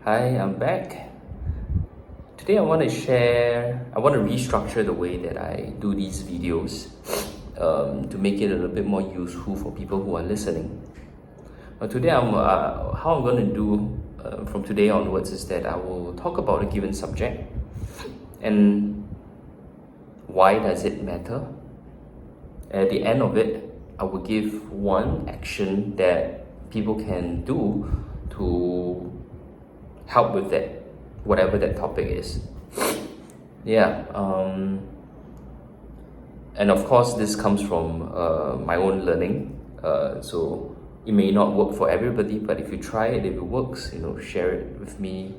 Hi, I'm back. Today I want to restructure the way that I do these videos to make it a little bit more useful for people who are listening. Today, how I'm going to do from today onwards is that I will talk about a given subject and why does it matter. At the end of it, I will give one action that people can do to help with that, whatever that topic is. And of course this comes from my own learning, so it may not work for everybody, but if you try it, if it works, share it with me,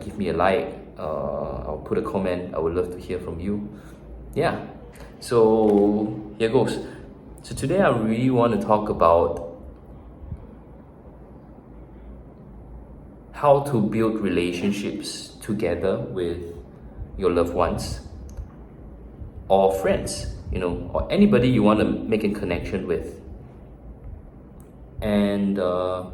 give me a like, I'll put a comment. I would love to hear from you. So here goes. So today I really want to talk about how to build relationships together with your loved ones or friends, or anybody you want to make a connection with. And I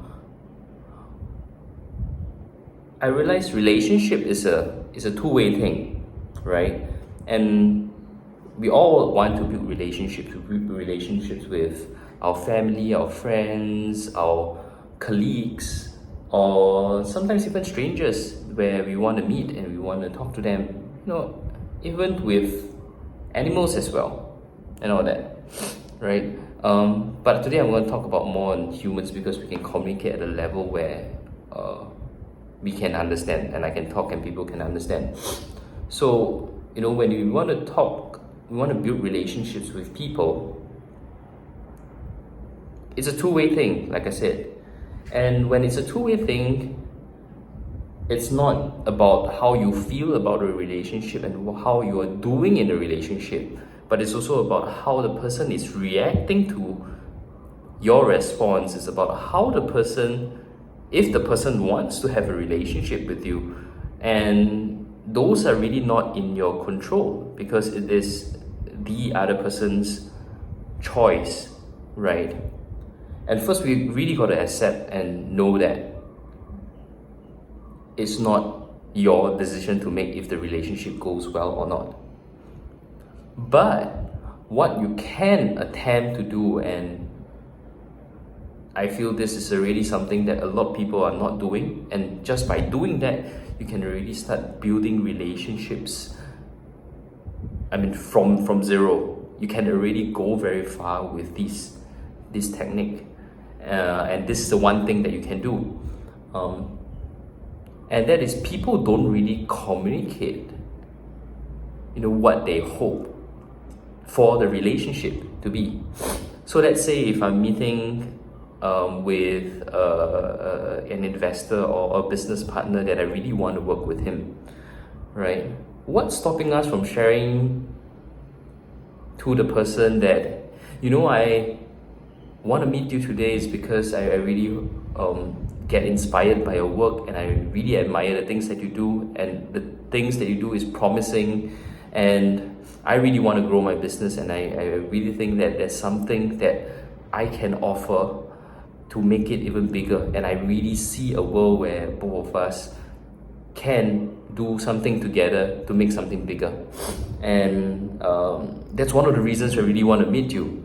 realize relationship is a two-way thing, right? And we all want to build relationships with our family, our friends, our colleagues, or sometimes even strangers where we want to meet and we want to talk to them, even with animals as well and all that, right? But today I'm going to talk about more on humans because we can communicate at a level where we can understand, and I can talk and people can understand. So when we want to talk, we want to build relationships with people, it's a two-way thing, like I said. And when it's a two-way thing, it's not about how you feel about a relationship and how you are doing in a relationship, but it's also about how the person is reacting to your response. It's about how the person, if the person wants to have a relationship with you, and those are really not in your control because it is the other person's choice, right? And first, we really got to accept and know that it's not your decision to make if the relationship goes well or not. But what you can attempt to do, and I feel this is already something that a lot of people are not doing, and just by doing that, you can already start building relationships. From zero, you can already go very far with this technique. And this is the one thing that you can do, and that is people don't really communicate what they hope for the relationship to be. So let's say if I'm meeting with an investor or a business partner that I really want to work with him, right? What's stopping us from sharing to the person that I want to meet you today is because I really get inspired by your work, and I really admire the things that you do, and the things that you do is promising, and I really want to grow my business, and I really think that there's something that I can offer to make it even bigger, and I really see a world where both of us can do something together to make something bigger. And that's one of the reasons I really want to meet you.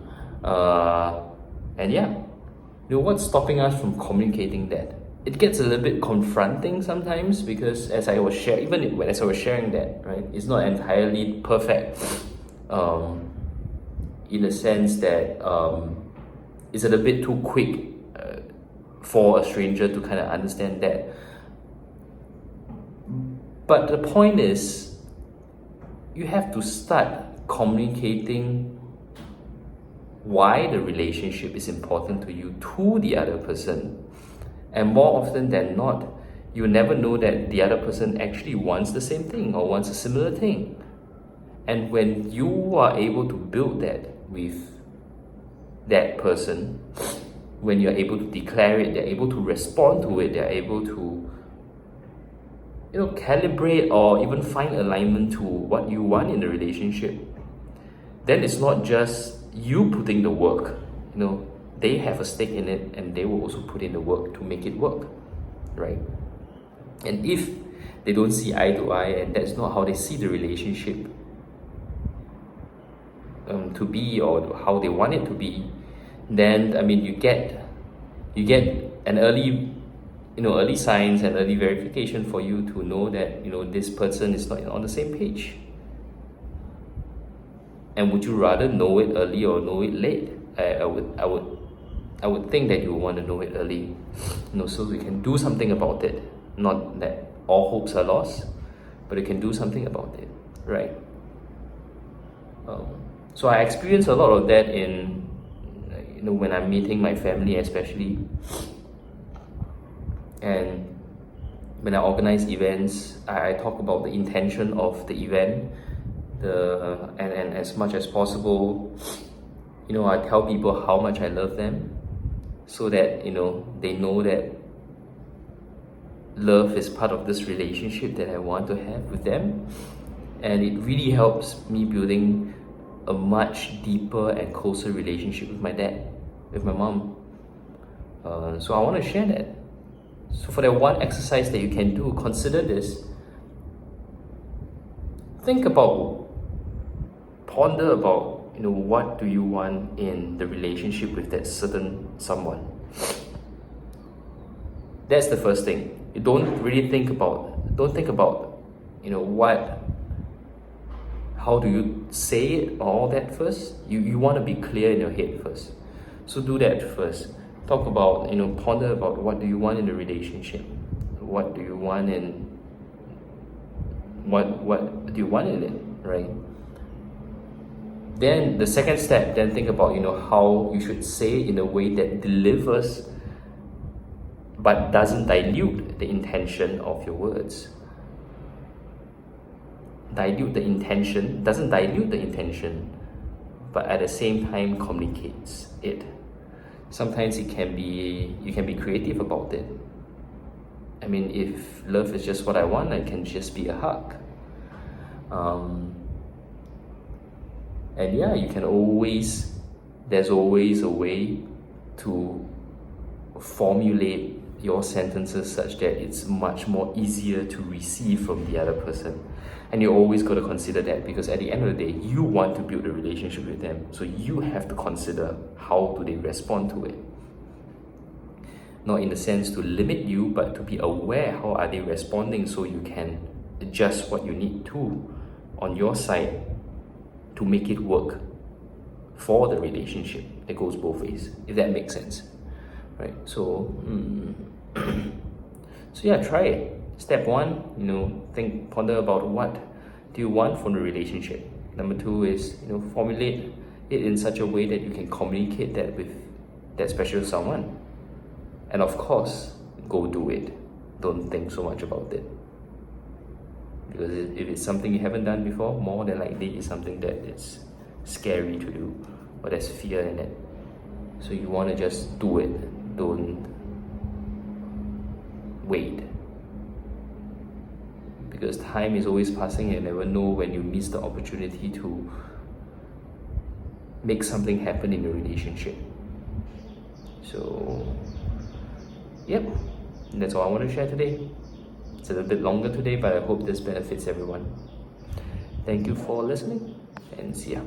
What's stopping us from communicating that? It gets a little bit confronting sometimes because as I was sharing that, right, it's not entirely perfect in a sense that it's a little bit too quick for a stranger to kind of understand that. But the point is, you have to start communicating why the relationship is important to you to the other person. And more often than not, you never know that the other person actually wants the same thing or wants a similar thing. And when you are able to build that with that person, when you're able to declare it, they're able to respond to it, they're able to calibrate or even find alignment to what you want in the relationship, then it's not just you putting the work, they have a stake in it, and they will also put in the work to make it work, right? And if they don't see eye to eye and that's not how they see the relationship to be, or how they want it to be, then I mean you get an early signs and early verification for you to know that this person is not on the same page. And would you rather know it early or know it late? I would think that you want to know it early, so we can do something about it. Not that all hopes are lost, but you can do something about it, right? So I experience a lot of that in when I'm meeting my family, especially, and when I organize events, I talk about the intention of the event, and as much as possible, I tell people how much I love them, so that they know that love is part of this relationship that I want to have with them. And it really helps me building a much deeper and closer relationship with my dad, with my mom. So I want to share that. So for that one exercise that you can do, consider this. Think about, ponder about, what do you want in the relationship with that certain someone. That's the first thing. You don't think about, how do you say it, all that first. You want to be clear in your head first. So do that first. Talk about, ponder about what do you want in the relationship. What do you want in, what do you want in it, right? Then the second step, then think about, how you should say it in a way that delivers but doesn't dilute the intention of your words. Doesn't dilute the intention, but at the same time communicates it. Sometimes you can be creative about it. I mean, if love is just what I want, it can just be a hug. And yeah, there's always a way to formulate your sentences such that it's much more easier to receive from the other person. And you always got to consider that, because at the end of the day, you want to build a relationship with them. So you have to consider how do they respond to it. Not in the sense to limit you, but to be aware how are they responding, so you can adjust what you need to on your side to make it work for the relationship. It goes both ways, if that makes sense, right? So so yeah, try it. Step one, ponder about what do you want from the relationship. Number two is, formulate it in such a way that you can communicate that with that special someone. And of course, go do it. Don't think so much about it. Because if it's something you haven't done before, more than likely it's something that is scary to do, or there's fear in it. So you want to just do it. Don't wait. Because time is always passing, and you never know when you miss the opportunity to make something happen in your relationship. So, yep, that's all I want to share today. It's a little bit longer today, but I hope this benefits everyone. Thank you for listening, and see ya.